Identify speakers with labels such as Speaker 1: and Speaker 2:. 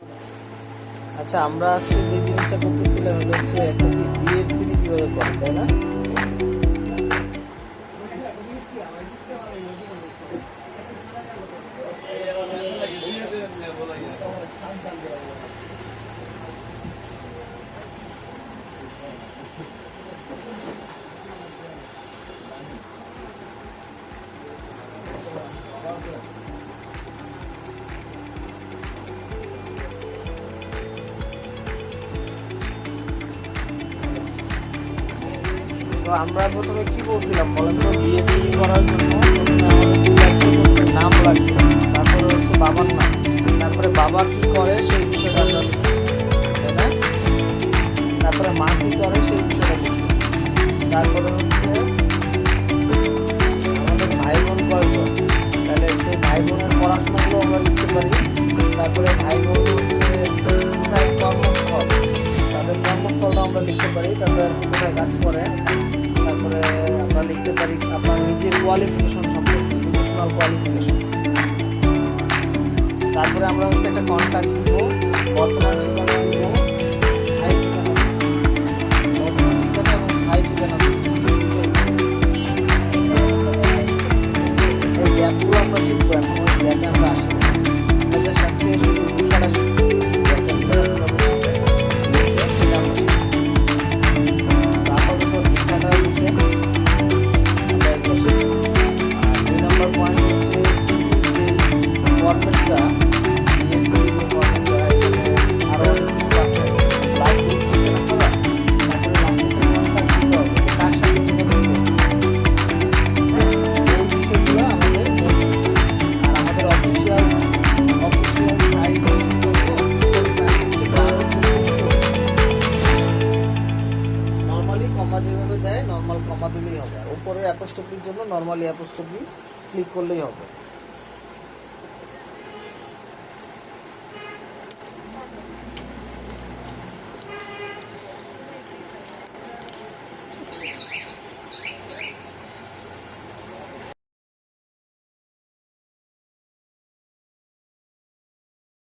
Speaker 1: আচ্ছা, আমরা আজকে যে জিনিসটা করতেছিলাম এটা হচ্ছে একটা কি বিয়ের সিরি কিভাবে করে, তাই না? তো আমরা প্রথমে কি বলছিলাম বলেন তো, বিয়ের সিরি করার জন্য প্রথমে আমাদের 2 লাইন নাম লাগবে, তারপরে হচ্ছে বাবার নাম, তারপরে বাবা কি করে সেই বিষয়টা আমরা লিখব, তাই না? তারপরে মা কি করে সেই বিষয়টা লিখব, তারপরে হচ্ছে আমাদের ভাই বোন কয়জন, তাহলে সেই ভাই বোনের পড়াশোনাগুলো আমরা লিখতে পারি। তারপরে ভাই বোন হচ্ছে কোথায় কর্মস্থল, তাদের কর্মস্থলটা আমরা লিখতে পারি, তাদের কোথায় কাজ করে। তারপরে আমরা লিখতে পারি আপনার নিজের কোয়ালিফিকেশন সম্পর্কে, এডুকেশনাল কোয়ালিফিকেশন। তারপরে আমরা হচ্ছে একটা কন্ট্যাক্ট দিব, বর্তমান ঠিকানা দিব, স্থায়ী ঠিকানা দিব, বর্তমান ঠিকানা এবং স্থায়ী ঠিকানা দিব। এই গ্যাপগুলো আমরা শিখবো, এখন ওই গ্যাপে আমরা আসি না, আমরা জাস্ট আজকে শুধু লেখাটা শিখতেছি। কমা যেভাবে দেয় নর্মাল কমা দিলেই হবে, আর উপরের অ্যাপোস্ট্রফির জন্য নর্মালি অ্যাপোস্ট্রফি ক্লিক করলেই হবে।